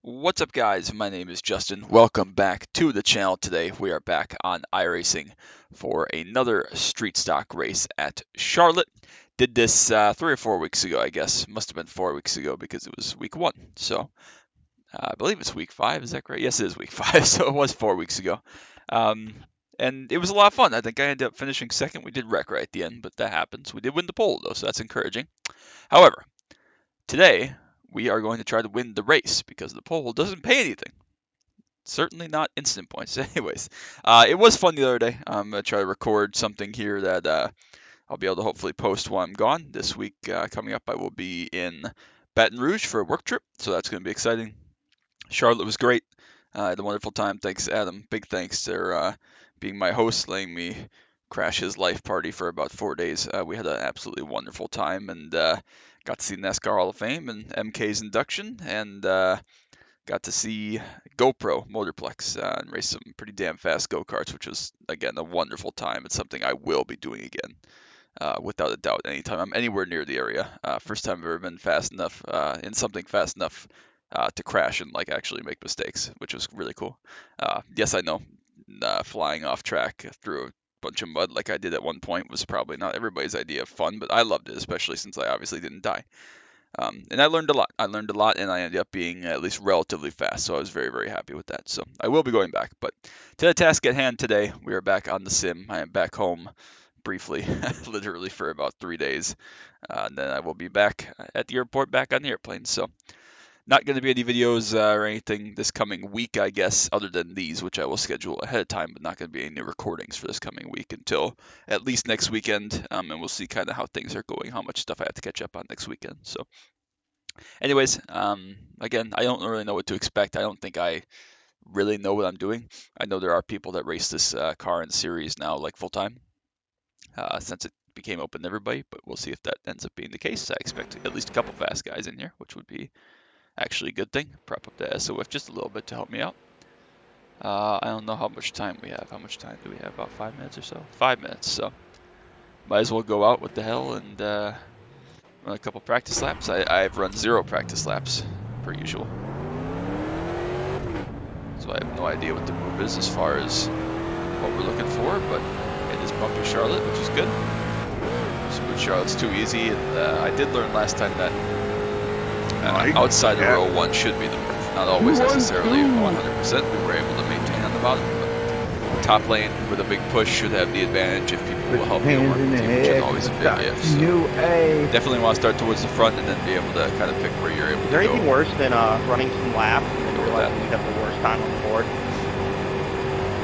What's up, guys? My name is Justin. Welcome back to the channel. Today we are back on iRacing for another street stock race at Charlotte. Did this 3 or 4 weeks ago, I guess. Must have been 4 weeks ago because it was week 1. So I believe it's week 5. Is that correct? Yes, it is week 5. So it was 4 weeks ago. Um, and it was a lot of fun. I think I ended up finishing second. We did wreck right at the end, but that happens. We did win the pole, though, so that's encouraging. However, today we are going to try to win the race because the pole doesn't pay anything. Certainly not instant points. Anyways, it was fun the other day. I'm going to try to record something here that I'll be able to hopefully post while I'm gone. This week coming up, I will be in Baton Rouge for a work trip, so that's going to be exciting. Charlotte was great. I had a wonderful time. Thanks, Adam. Big thanks for being my host, letting me crash his life party for about 4 days. We had an absolutely wonderful time and got to see NASCAR Hall of Fame and MK's induction and got to see GoPro Motorplex and race some pretty damn fast go-karts, which was, again, a wonderful time. It's something I will be doing again, without a doubt, anytime I'm anywhere near the area. First time I've ever been fast enough, in something fast enough to crash and like actually make mistakes, which was really cool. Yes, I know, flying off track through a bunch of mud like I did at one point was probably not everybody's idea of fun, but I loved it, especially since I obviously didn't die. And I learned a lot. I learned a lot, and I ended up being at least relatively fast, so I was very, very happy with that. So I will be going back. But to the task at hand today, we are back on the sim. I am back home briefly, literally for about 3 days. And then I will be back at the airport, back on the airplane. So not going to be any videos or anything this coming week, I guess, other than these, which I will schedule ahead of time, but not going to be any recordings for this coming week until at least next weekend. And we'll see kind of how things are going, how much stuff I have to catch up on next weekend. So anyways, again, I don't really know what to expect. I don't think I really know what I'm doing. I know there are people that race this car in series now, like full time, since it became open to everybody. But we'll see if that ends up being the case. I expect at least a couple fast guys in here, which would be actually a good thing. Prop up the SOF just a little bit to help me out. I don't know how much time we have. How much time do we have? About 5 minutes or so? 5 minutes. So might as well go out. What the hell? And run a couple practice laps. I've run 0 practice laps, per usual. So I have no idea what the move is as far as what we're looking for, but it is bumpy Charlotte, which is good. Smooth Charlotte's too easy, and I did learn last time that outside of row 1 should be the move. Not always necessarily 100%. We were able to maintain on the bottom, but top lane with a big push should have the advantage if people will help you work with you, which is always a big if. So definitely want to start towards the front and then be able to kind of pick where you're able to go. Is there anything worse than running some laps and realizing you have the worst time on the board?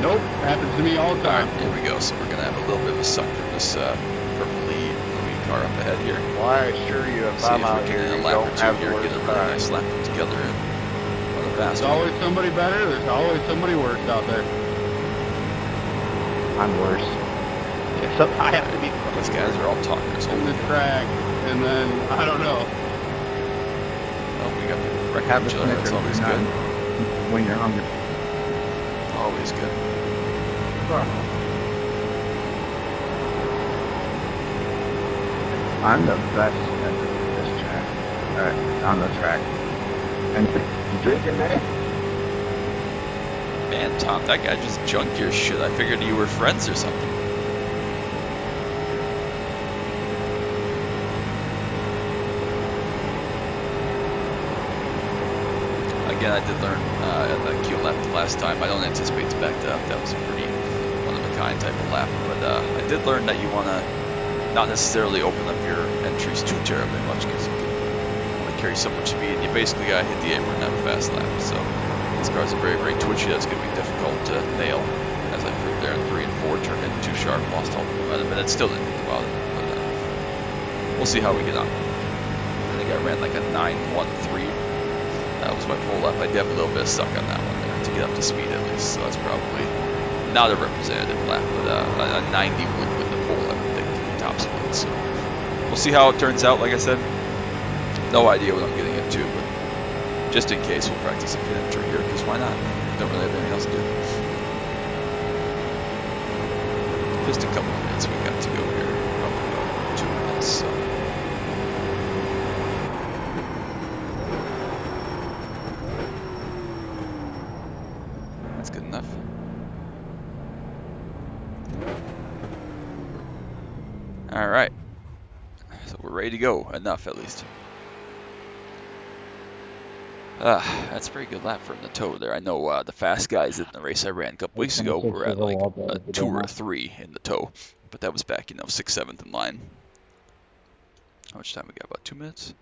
Nope, happens to me all the time. Here we go. So we're going to have a little bit of a suck from this purpley moving car up ahead here. Why, I assure you, if I'm out here, you don't have the worst get a really nice lap together and run a fast There's always somebody better, there's always somebody worse out there. I'm worse. So I have to be. These guys are all talkers. On the track, and then, I don't know. Oh, we got people wrecking each other. That's always good. When you're hungry. Always good. I'm the best at this track. Alright, on the track. And you drinking, man? Man, Tom, that guy just junked your shit. I figured you were friends or something. Again, I did learn at the Q lap last time. I don't anticipate to back that up. That was a pretty one-of-a-kind type of lap. But I did learn that you want to not necessarily open up your entries too terribly much because you want to carry so much speed. You basically got to hit the apron and have a fast lap. So these cars are very, very twitchy. That's going to be difficult to nail. As I proved there in 3 and 4, turned in too sharp, lost all the momentum, and it still didn't think about it. But we'll see how we get on. I think I ran like a 9.13. That was my pole lap. I did have a little bit of suck on that one there to get up to speed at least. So that's probably not a representative lap, but a 90 would win the pole, I would think, top split. So we'll see how it turns out. Like I said, no idea what I'm getting into, but just in case, we'll practice a pit entry here, because why not? Don't really have anything else to do. Just a couple of minutes we got to go here. Probably about 2 minutes, so. good enough. All right. So we're ready to go. Enough, at least. That's a pretty good lap from the toe there. I know the fast guys in the race I ran a couple weeks ago were at like a 2 or a 3 in the toe. But that was back, 6th, 7th in line. How much time we got? About 2 minutes?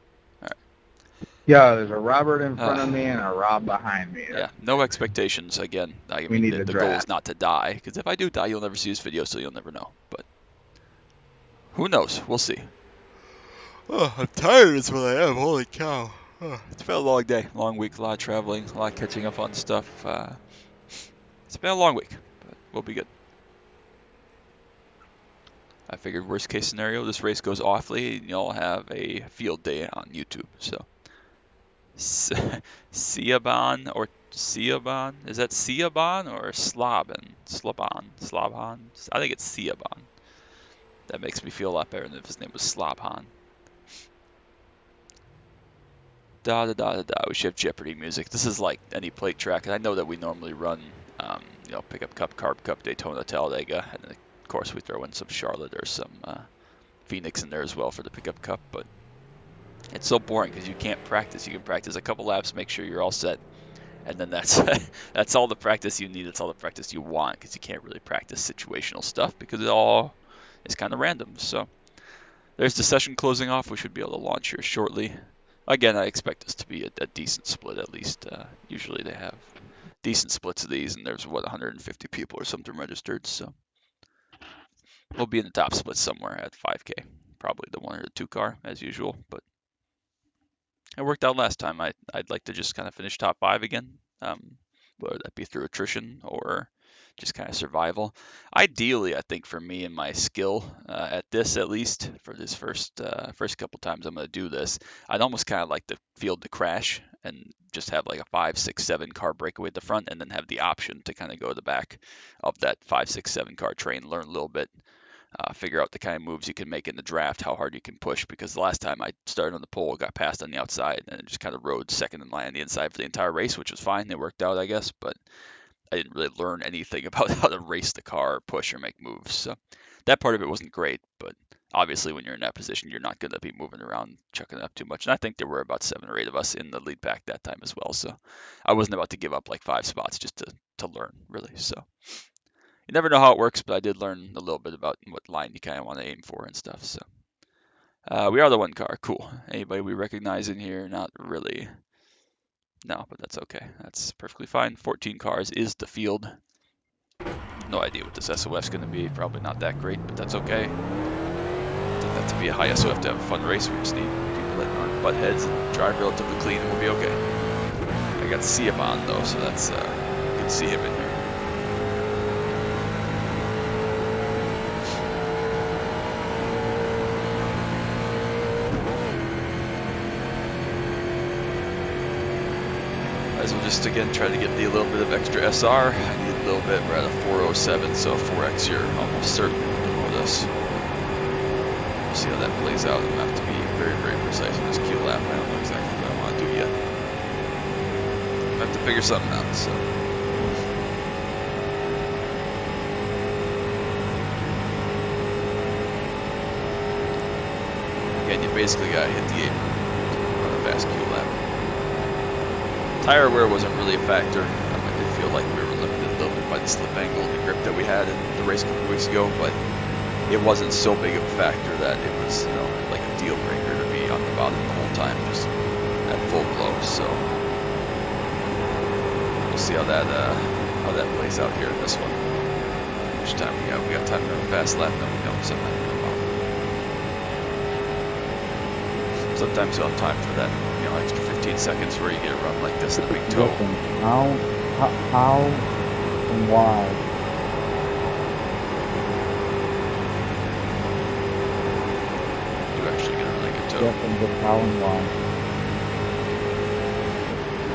Yeah, there's a Robert in front of me and a Rob behind me. Yeah, no expectations. Again, I We mean, need the to goal is draft. not to die. Because if I do die, you'll never see this video, so you'll never know. But who knows? We'll see. Oh, I'm tired is what I am. Holy cow. Oh, it's been a long day, long week, a lot of traveling, a lot of catching up on stuff. It's been a long week, but we'll be good. I figured worst case scenario, this race goes awfully and you'll have a field day on YouTube. So, Siaban or Siaban? Is that Siaban or Slaban? Slabhan? I think it's Siaban. That makes me feel a lot better than if his name was Slabhan. Da da da da da. We should have Jeopardy music. This is like any plate track, and I know that we normally run, Pickup Cup, Carb Cup, Daytona, Talladega, and then of course we throw in some Charlotte or some Phoenix in there as well for the Pickup Cup. But it's so boring because you can't practice. You can practice a couple laps, make sure you're all set, and then that's that's all the practice you need. That's all the practice you want because you can't really practice situational stuff because it all is kind of random. So there's the session closing off. We should be able to launch here shortly. Again, I expect this to be a decent split at least. Usually they have decent splits of these, and there's, 150 people or something registered, so we'll be in the top split somewhere at 5K. Probably the 1 or the 2 car, as usual, but it worked out last time. I'd like to just kind of finish top 5 again, whether that be through attrition or just kind of survival. Ideally, I think for me and my skill at this, at least for this first couple times I'm going to do this, I'd almost kind of like the field to crash and just have like a 5, 6, 7 car breakaway at the front, and then have the option to kind of go to the back of that 5, 6, 7 car train, learn a little bit. Figure out the kind of moves you can make in the draft, how hard you can push. Because the last time I started on the pole, got passed on the outside, and it just kind of rode second in line on the inside for the entire race, which was fine. It worked out, I guess, but I didn't really learn anything about how to race the car, push, or make moves. So that part of it wasn't great, but obviously when you're in that position, you're not going to be moving around, chucking it up too much. And I think there were about 7 or 8 of us in the lead pack that time as well. So I wasn't about to give up like 5 spots just to learn, really. So you never know how it works, but I did learn a little bit about what line you kind of want to aim for and stuff. So we are the 1 car. Cool. Anybody we recognize in here? Not really. No, but that's okay. That's perfectly fine. 14 cars is the field. No idea what this SOF is going to be. Probably not that great, but that's okay. Doesn't have to be a high SOF to have a fun race. We just need people that aren't butt heads and drive relatively clean, and we'll be okay. I got Siaban though, so that's good to see him in here. As we'll just again try to get the little bit of extra SR. I need a little bit. We're at a 407, so 4X you're almost certain to promote us. We'll see how that plays out. I'm gonna have to be very, very precise in this Q lap. I don't know exactly what I want to do yet. I have to figure something out. So. Again, you basically gotta hit the apron on a fast Q lap. Tire wear wasn't really a factor. I did feel like we were limited a little bit by the slip angle and the grip that we had in the race a couple weeks ago, but it wasn't so big of a factor that it was, like a deal breaker to be on the bottom the whole time, just at full blow. So we'll see how that plays out here in this one. How much time we got? We got time to run a fast lap. No, we don't. Sometimes you'll have time for that, extra 15 seconds where you get a run like this in a big toe. How and why? You actually get a really good toe. Yes, and just how and why.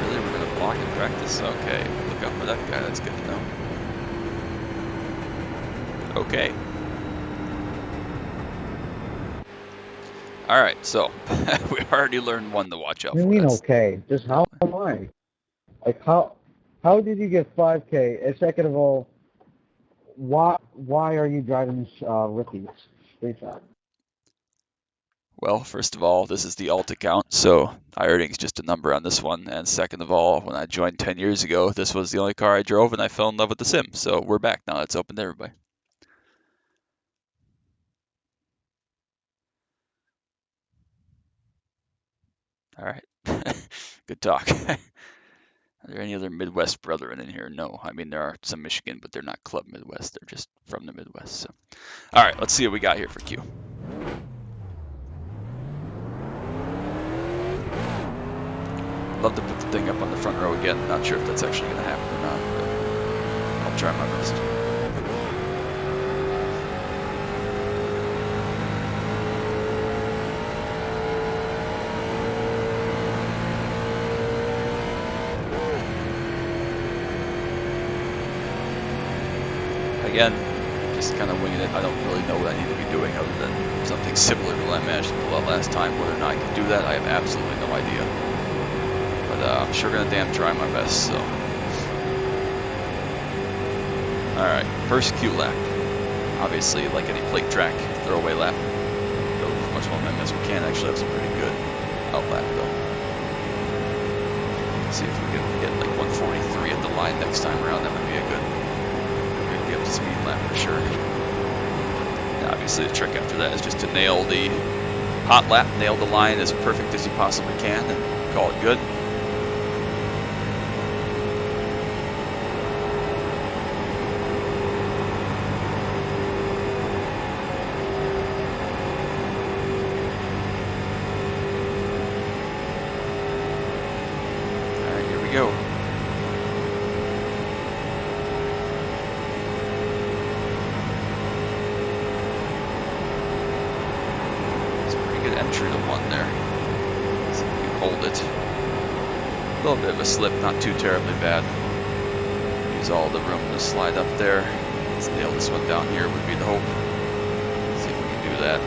Really, we're gonna block in practice? Okay, look out for that guy. That's good to know. Okay. All right, so we already learned one to watch out What do for. you mean, okay? Just how am I? Like, how how did you get 5K? And second of all, why are you driving rookies? Street stock? Well, first of all, this is the alt account, so iRacing is just a number on this one. And second of all, when I joined 10 years ago, this was the only car I drove, and I fell in love with the sim. So we're back now. It's open to everybody. All right. Good talk. Are there any other Midwest brethren in here? No. I mean, there are some Michigan, but they're not Club Midwest. They're just from the Midwest. So, all right, let's see what we got here for Q. Love to put the thing up on the front row again. Not sure if that's actually going to happen or not, but I'll try my best. Again, just kind of winging it. I don't really know what I need to be doing other than something similar to what I managed to pull out last time. Whether or not I can do that, I have absolutely no idea. But I'm sure gonna damn try my best. So, all right, first Q lap. Obviously, like any plate track, throwaway lap. Go as much momentum as we can. Actually, have some pretty good out lap though. Let's see if we can get like 143 at the line next time around. That would be a good. Up to speed lap for sure. And obviously the trick after that is just to nail the hot lap, nail the line as perfect as you possibly can, and call it good. All right, here we go. Entry to one there. See if we can hold it. A little bit of a slip, not too terribly bad. Use all the room to slide up there. Let's nail this one down here would be the hope. See if we can do that.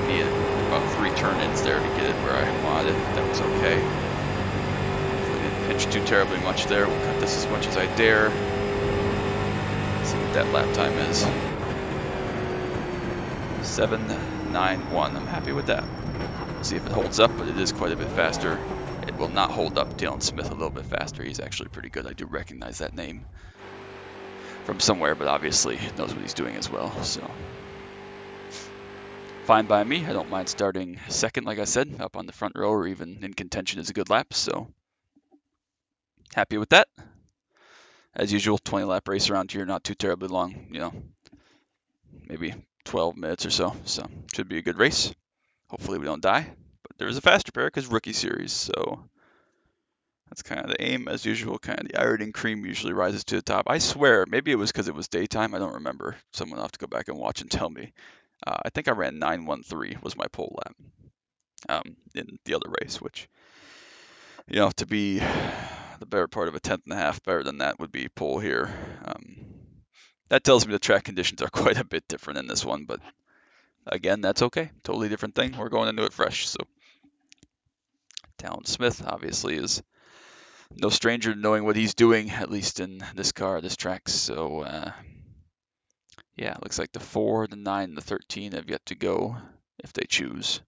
I needed about 3 turn-ins there to get it where I wanted. That was okay. Hopefully didn't pinch too terribly much there. We'll cut this as much as I dare. See what that lap time is. 7:91. I'm happy with that. See if it holds up, but it is quite a bit faster. It will not hold up Dylan Smith a little bit faster. He's actually pretty good. I do recognize that name from somewhere, but obviously knows what he's doing as well. So fine by me. I don't mind starting second, like I said, up on the front row or even in contention is a good lap. So happy with that. As usual, 20 lap race around here, not too terribly long. You know, maybe 12 minutes or so. So should be a good race. Hopefully we don't die. But there is a faster pair because rookie series, so that's kind of the aim as usual. Kind of the iRacing cream usually rises to the top. I swear, maybe it was because it was daytime. I don't remember. Someone will have to go back and watch and tell me. I think I ran 9:13 was my pole lap in the other race, which, you know, to be the better part of a tenth and a half better than that would be pole here. That tells me the track conditions are quite a bit different in this one, but again, that's okay. Totally different thing. We're going into it fresh. So, Talon Smith obviously is no stranger to knowing what he's doing, at least in this car, this track. So, yeah, it looks like the 4, the 9, and the 13 have yet to go if they choose.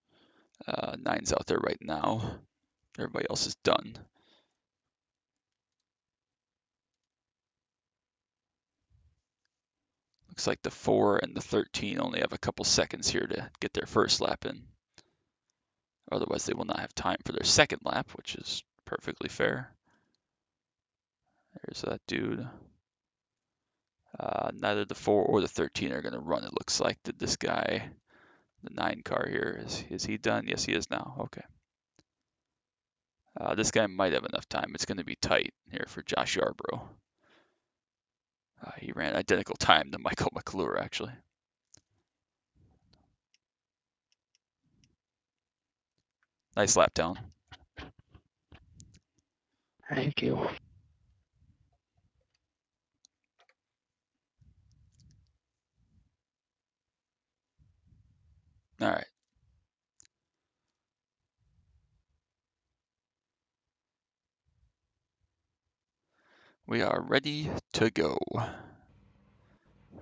9's out there right now. Everybody else is done. Looks like the 4 and the 13 only have a couple seconds here to get their first lap in. Otherwise, they will not have time for their second lap, which is perfectly fair. There's that dude. Neither the 4 or the 13 are going to run, it looks like. Did this guy, the 9 car here, is he done? Yes, he is now. Okay. This guy might have enough time. It's going to be tight here for Josh Yarbrough. He ran identical time to Michael McClure, actually. Nice lap down. Thank you. All right. We are ready to go.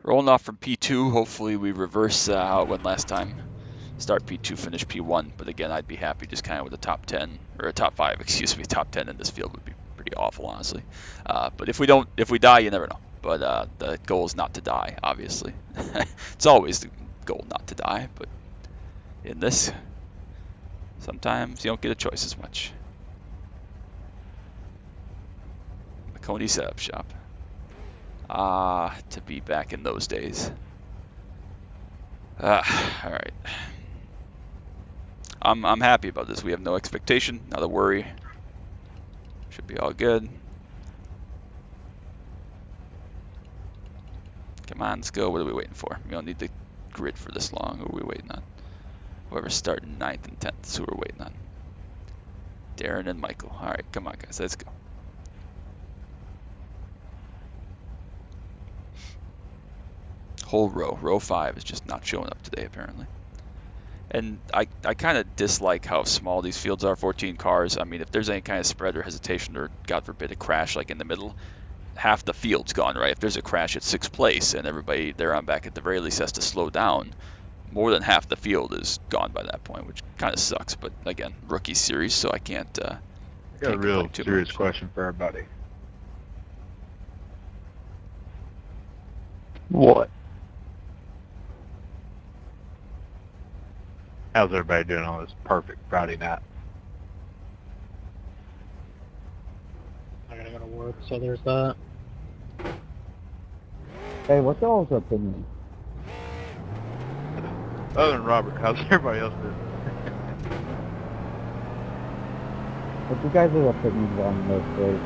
Rolling off from P2. Hopefully we reverse how it went last time. Start P2, finish P1. But again, I'd be happy just kind of with a top 10 or a top 5, excuse me. Top 10 in this field would be pretty awful, honestly. But if we die, you never know. But the goal is not to die, obviously. It's always the goal not to die. But in this, sometimes you don't get a choice as much. Coney Setup Shop. To be back in those days. Alright. I'm happy about this. We have no expectation, not a worry. Should be all good. Come on, let's go. What are we waiting for? We don't need the grid for this long. Who are we waiting on? Whoever's starting 9th and 10th is who we're waiting on. Darren and Michael. Alright, come on guys, let's go. Whole row 5 is just not showing up today apparently. And I kind of dislike how small these fields are, 14 cars. I mean, if there's any kind of spread or hesitation or God forbid a crash like in the middle, half the field's gone, right? If there's a crash at 6th place and everybody there on back at the very least has to slow down, more than half the field is gone by that point, which kind of sucks. But again, rookie series, so I can't. I got a real serious question for everybody. What? How's everybody doing on this perfect Friday night? I gotta go to work, so there's that. Hey, what's y'all's opinion? Other than Robert, how's everybody else doing? What's you guys' opinions on this race?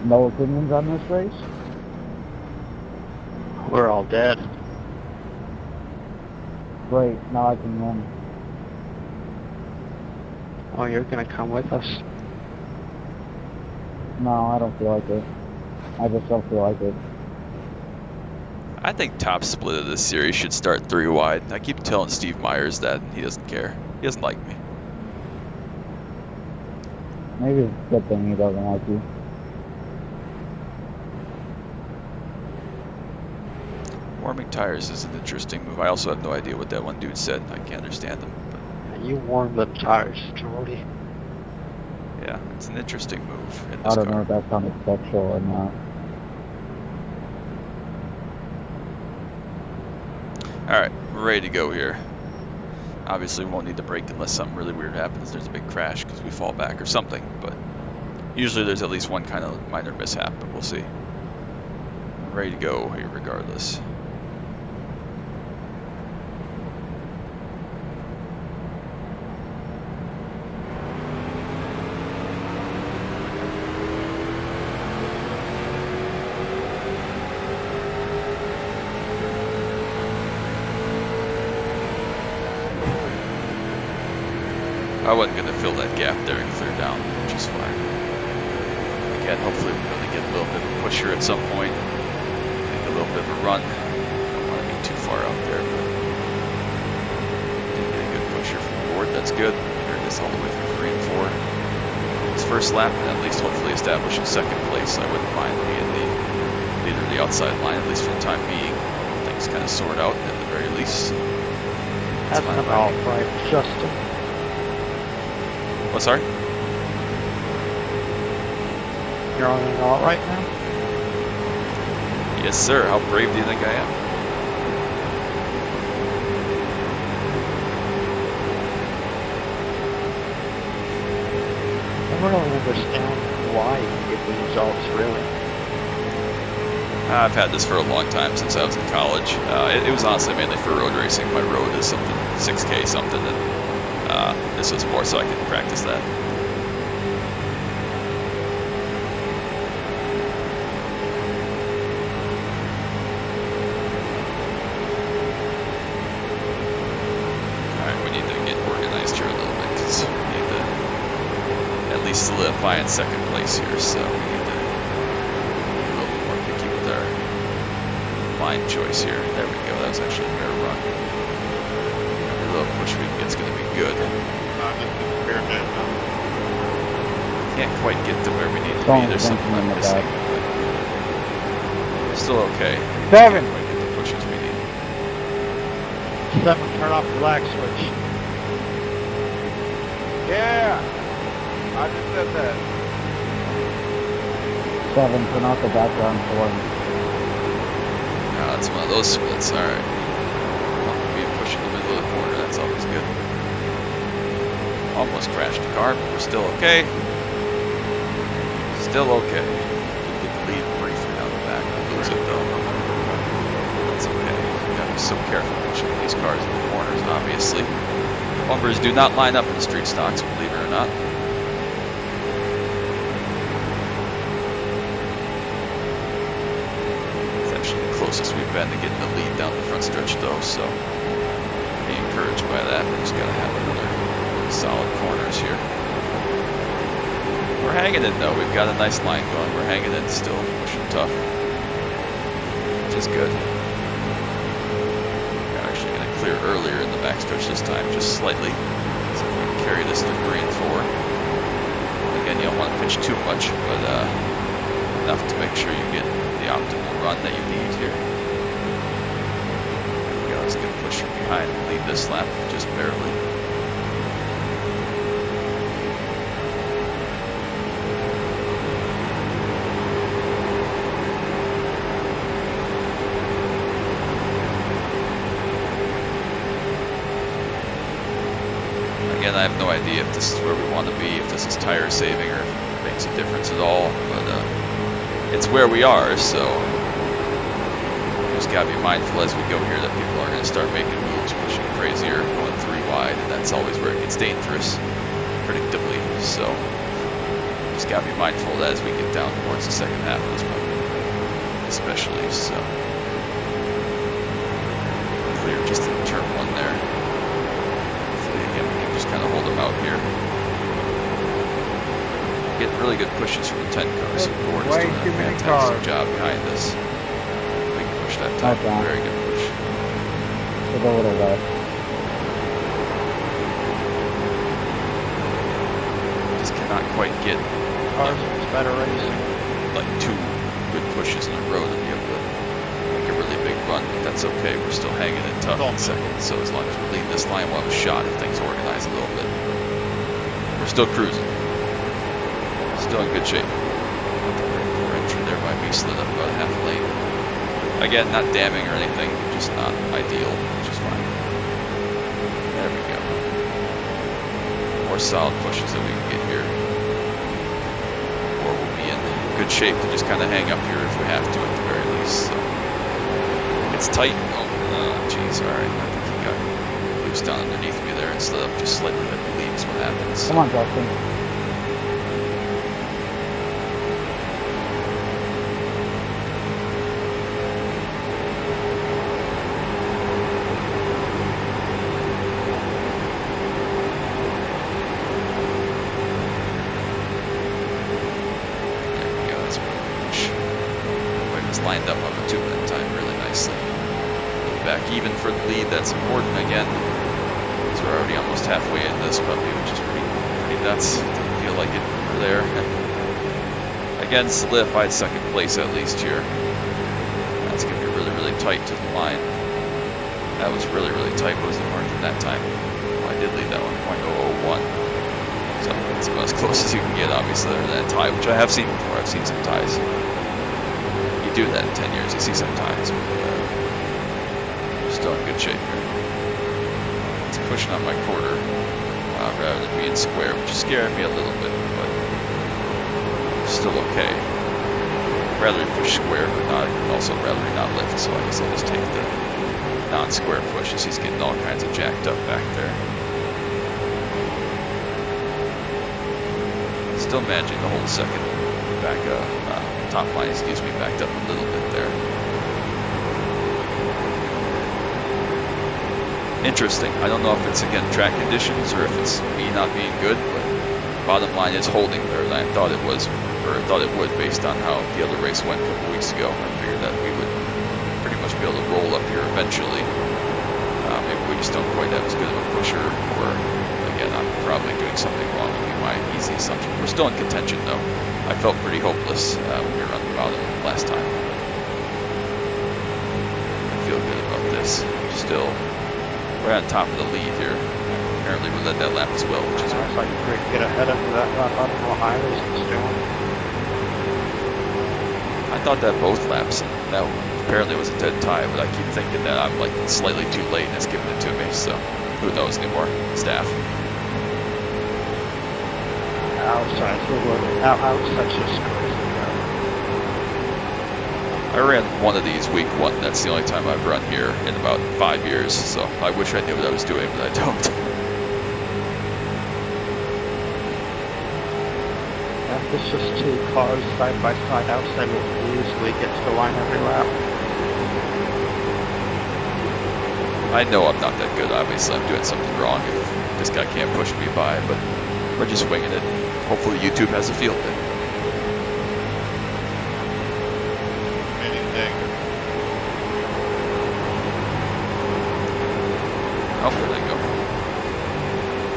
No opinions on this race? We're all dead. Great, now I can win. Oh, you're gonna come with us? No, I don't feel like it. I just don't feel like it. I think top split of this series should start 3 wide. I keep telling Steve Myers that he doesn't care. He doesn't like me. Maybe it's a good thing he doesn't like you. Warming tires is an interesting move. I also have no idea what that one dude said. I can't understand him. But You warm them tires, Jordy. yeah, it's an interesting move in I this don't know car. if that sounded sexual or not. Alright, we're ready to go here. Obviously we won't need to brake unless something really weird happens. There's a big crash because we fall back or something, but usually there's at least one kind of minor mishap, but we'll see. I'm ready to go here regardless. I wasn't going to fill that gap there and clear down, which is fine. Again, hopefully we're going to get a little bit of a pusher at some point. Make a little bit of a run. Don't want to be too far out there, but did get a good pusher from the board. That's good. Carry this all the way through 3 and 4. This first lap, and at least hopefully establishing 2nd place. I wouldn't mind being the leader of the outside line, at least for the time being. Things kind of sort out at the very least. That's fine not by all me. right, Justin. What, sorry? You're on it all right now? Yes, sir. How brave do you think I am? I don't really understand why you get the results, really. I've had this for a long time, since I was in college. It was honestly mainly for road racing. My road is something 6K something, and this was more so I could practice that. Alright, we need to get organized here a little bit, because we need to at least solidify in 2nd place here, so we need to be a little bit more picky with our line choice here. There we go, that was actually a fair run. Every little push we can get's going to be good. Can't quite get to where we need to be. Someone's There's something venting in I'm the missing. back. But still okay. 7. Can't quite get the pushes we need. 7, turn off the lag switch. Yeah! I just said that. 7, turn off the background for me. Ah, that's one of those splits. All right. Being pushed in the middle of the corner. That's always good. Almost crashed the car, but we're still okay. Still okay. Get the lead briefly down the back. I lose it though. That's okay. You gotta be so careful pushing these cars in the corners, obviously. Bumpers do not line up in the street stocks, believe it or not. It's actually the closest we've been to getting the lead down the front stretch though, so be encouraged by that. We just gotta have another solid corners here. We're hanging in though. We've got a nice line going. We're hanging in still, pushing tough, which is good. We're actually going to clear earlier in the backstretch this time, just slightly, so we can carry this to 3 and 4. Again, you don't want to pitch too much, but enough to make sure you get the optimal run that you need here. There we go. Let's get a push from behind and lead this lap just barely. Again, I have no idea if this is where we want to be, if this is tire saving or if it makes a difference at all, but it's where we are, so we just gotta be mindful as we go here that people are going to start making moves, pushing crazier, going 3 wide, and that's always where it gets dangerous, predictably, so just gotta be mindful of that as we get down towards the second half of this one, especially, so clear just in turn 1 there. Just kind of hold them out here. Getting really good pushes from the 10 cars. Ford is doing a fantastic job behind us. Big push that time. Very good push. We'll go a little left. Just cannot quite get Better racing. like 2 good pushes in a row to be able to make a really big run, but that's okay. We're still hanging in tough in second, so as long as we lead this line, we'll have a shot if things organize a little bit. We're still cruising. Still in good shape. Poor entry there by me, slid up about half a lane. Again, not damning or anything, just not ideal, which is fine. There we go. More solid pushes that we can get here. Or we'll be in good shape to just kind of hang up here if we have to at the very least. So. It's tight. Oh, jeez. All right. I think he got loose down underneath me there instead of just slightly, I believe is what happens. Come on, Justin. There we go. That's a really good push. It's lined up on the 2-minute time really nicely. Back even for the lead, that's important again. So we're already almost halfway in this puppy, which is pretty nuts. Didn't feel like it over there. Again, solidified second place at least here. That's going to be really, really tight to the line. That was really, really tight, wasn't it, marked that time? Well, I did lead that 1.001. So it's about as close as you can get, obviously, to that tie, which I have seen before. I've seen some ties. You do that in 10 years, you see some ties. Still in good shape here. It's pushing on my quarter rather than being square, which is scaring me a little bit, but still okay. Rather push square, but not also rather not lift, so I guess I'll just take the non-square pushes. He's getting all kinds of jacked up back there. Still managing to hold second back top line, excuse me, backed up a little bit there. Interesting. I don't know if it's, again, track conditions or if it's me not being good, but bottom line is holding better than I thought it was, or I thought it would based on how the other race went a couple weeks ago. I figured that we would pretty much be able to roll up here eventually. Maybe we just don't quite have as good of a pusher, or again, I'm probably doing something wrong with my easy assumption. We're still in contention, though. I felt pretty hopeless when we were on the bottom last time. I feel good about this. We're still right on top of the lead here. Apparently we led that lap as well, which is It's like we get ahead of that lap. I don't know how iRacing's doing. I thought that both laps, and that apparently was a dead tie, but I keep thinking that I'm like slightly too late and it's giving it to me, so who knows anymore. Staff. Outside, outside just crazy. I ran one of these week 1. That's the only time I've run here in about 5 years, so I wish I knew what I was doing, but I don't. It's just 2 cars side by side outside will easily get to the line every lap. I know I'm not that good, obviously. I'm doing something wrong if this guy can't push me by, but we're just winging it. Hopefully YouTube has a field day. Anything. Oh, there they go.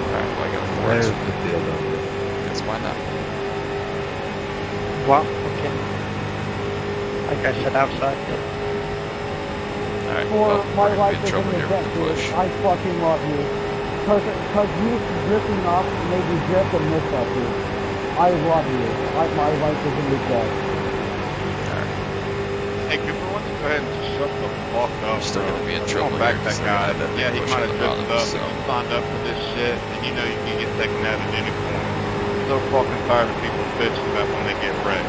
Alright, well, I got a 4 There's extra. the field over there. Guess why not? Well, okay. Like I said, outside. Alright, For well, my we're life gonna be in is trouble in here the with the push. I fucking love you. Cause you drifting off made me drift and miss that dude. I love you. Like my life is in the debt. Hey, Cooper, why don't you go ahead and just shut the fuck up, We're still bro. gonna be in Let's trouble go back here, that 'cause guy. I had that Yeah, he push might on have the drifted bottom, up, so. and you signed up for this shit, and you know you can get taken out at any point. I'm so fucking tired of people bitching about when they get wrecked.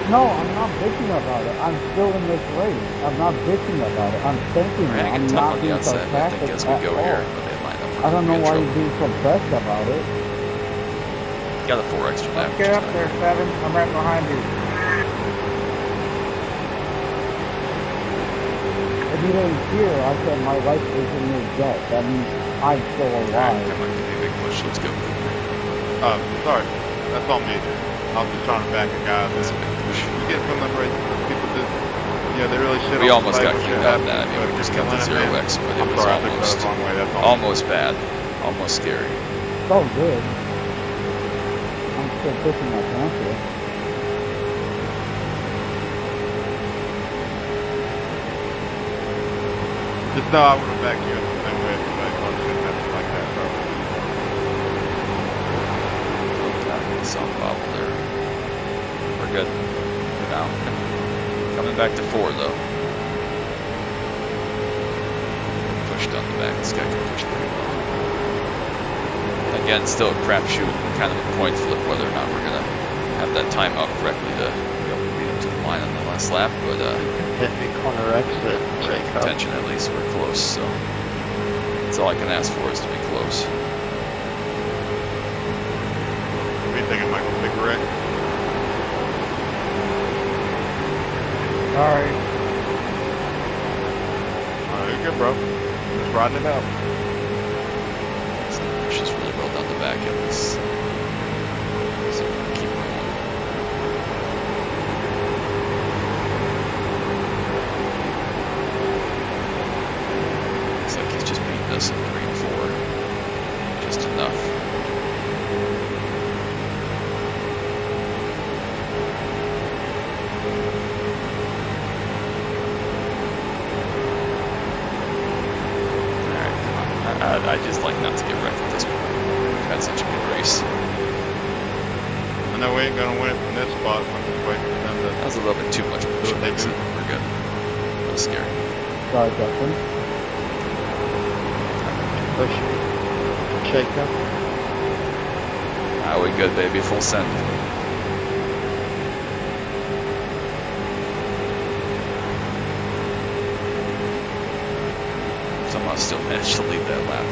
No, I'm not bitching about it. I'm still in this race. I'm not bitching about it. I'm thinking We're it. hanging I'm tough not on the being outside, I sarcastic think, as we at go all. here, but they line up. I don't know why you're you're being so pressed about it. Got a 4 extra lap. Get up there, 7. I'm right behind you. If you didn't hear, I said my life is in your debt. That means I'm still Alright, alive. come on, give me a big push. Let's go. Sorry. That's on me, dude. I was just trying to back a guy That's a that big push. you get from them races. People just, they really shit We on almost the got play, kicked which out of happens, that. I mean, but we just you're got the killing it, 0x, man. but it I'm was sorry, I took that almost, the wrong way. That's on me. almost bad. Almost scary. So good. I'm still pushing my pants. Just know I would have backed you up the same way if you like shit happens like that, bro. Some bobble there. We're good. Now, coming back to 4 though. Pushed on the back. This guy can push pretty well. Again, still a crapshoot, kind of a point flip whether or not we're gonna have that time out correctly to be able to beat up to the line on the last lap. But Hit me corner exit. we're in contention at least. We're close, so that's all I can ask for is to be close. What do you think, Michael? Big wreck? Alright. You're good, bro. Just riding it out. So pushes really well down the back at least. So we're gonna keep rolling. Looks like he's just beating us in 3 and 4. Just enough. Alright, come on. I just like not to get wrecked at this point. We've had such a good race. I know we ain't gonna win from this spot. I'm just waiting for them That was a little bit too much push. what they do. We're good. That was scary. Sorry, Justin. Push. Shake up. Ah, we good, baby. Full send. Somehow still managed to lead that lap.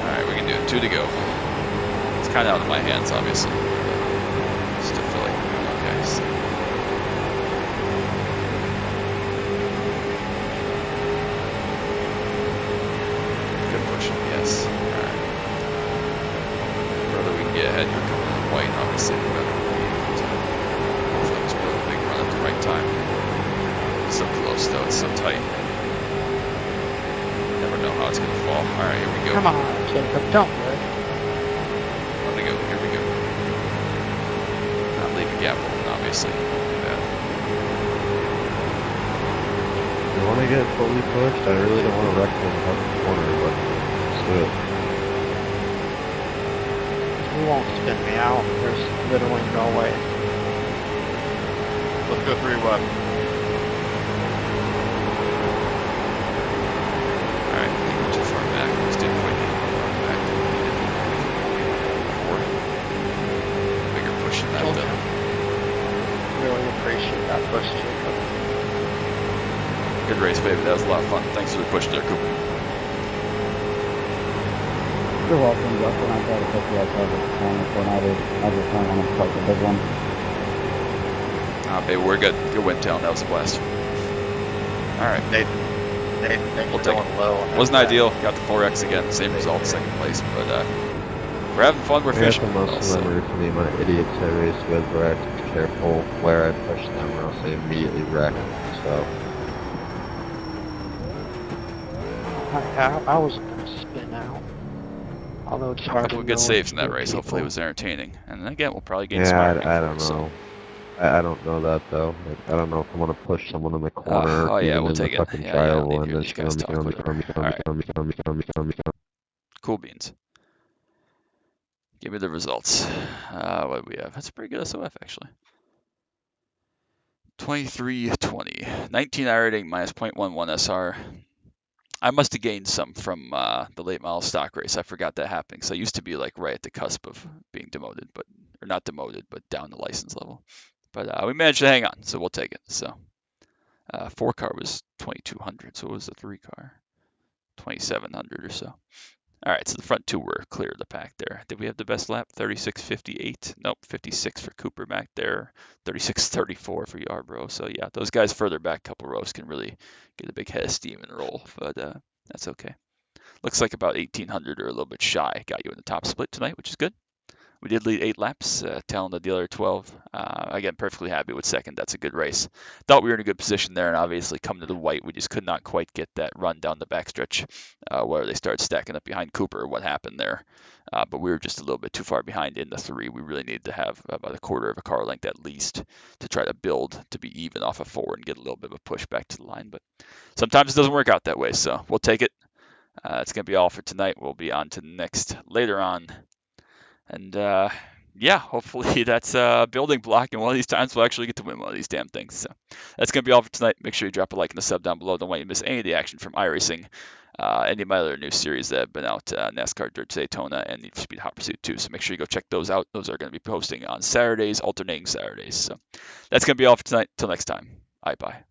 Alright, we can do it. 2 to go. It's kind of out of my hands, obviously. But still feel like we're doing okay. So. Good push. Yes. Alright. Brother, we can get ahead. You're coming in white, obviously. We better be able to. Hopefully, just put a big run at the right time. So close, though. It's so tight. Never know. know how it's going to fall. All right, here we go. Come on, Jacob, don't worry. Let me go. Here we go. Not leave a gap open, obviously. You want to get fully pushed? I really don't want to wreck them up the corner, but let's do it. You won't spin me out. There's literally no way. Let's go 3 wide. Alright, not too far back. Just didn't quite get far back. Forward. Bigger push than that, though. Really appreciate that push, Jacob. Good race, baby. That was a lot of fun. Thanks for the push there, Cooper. You're welcome, Justin. I try to pick you up every corner for night. I just don't want to fight the big one. Baby, we're good. Good win, Talon. That was a blast. Alright. They We'll take going low. Wasn't ideal. Got the 4X again. Same result, second place. But we're having fun. We're fishing. Most of them are for the amount of idiots I race with where I have to be careful where I push them or else they immediately wreck. So, I was going to spin out. Although it's A hard couple to of good know saves in that with race. Hopefully it people. was entertaining. And again, we'll probably gain yeah, some irony. I don't So, know. I don't know that though. Like, I don't know if I want to push someone in the corner oh, yeah, even we'll in the take it. fucking Yeah, I don't need trial to and hear then these guys talk, whatever. Alright, cool beans. Give me the results. What do we have? That's a pretty good SOF, actually. 2320. 19 I rating minus 0.11 SR. I must have gained some from the late model stock race. I forgot that happening. So I used to be like right at the cusp of being demoted, or not demoted, but down the license level. But we managed to hang on, so we'll take it. So 4 car was 2200, so it was the 3 car 2700 or so. All right, so the front 2 were clear of the pack there. Did we have the best lap? 36:58. Nope, 56 for Cooper back there. 36:34 for Yarbrough. So yeah, those guys further back a couple rows can really get a big head of steam and roll, but that's okay. Looks like about 1800 or a little bit shy got you in the top split tonight, which is good. We did lead 8 laps, Talon the other 12. Again, perfectly happy with second. That's a good race. Thought we were in a good position there, and obviously coming to the white, we just could not quite get that run down the backstretch where they started stacking up behind Cooper. What happened there? But we were just a little bit too far behind in the 3. We really needed to have about a quarter of a car length at least to try to build to be even off of 4 and get a little bit of a push back to the line. But sometimes it doesn't work out that way, so we'll take it. It's going to be all for tonight. We'll be on to the next later on. And yeah, hopefully that's a building block, and one of these times we'll actually get to win one of these damn things. So that's going to be all for tonight. Make sure you drop a like and a sub down below. Don't want you to miss any of the action from iRacing, any of my other new series that have been out, NASCAR Dirt to Daytona and Need for Speed Hot Pursuit 2. So make sure you go check those out. Those are going to be posting on Saturdays, alternating Saturdays. So that's going to be all for tonight. Till next time. Bye-bye.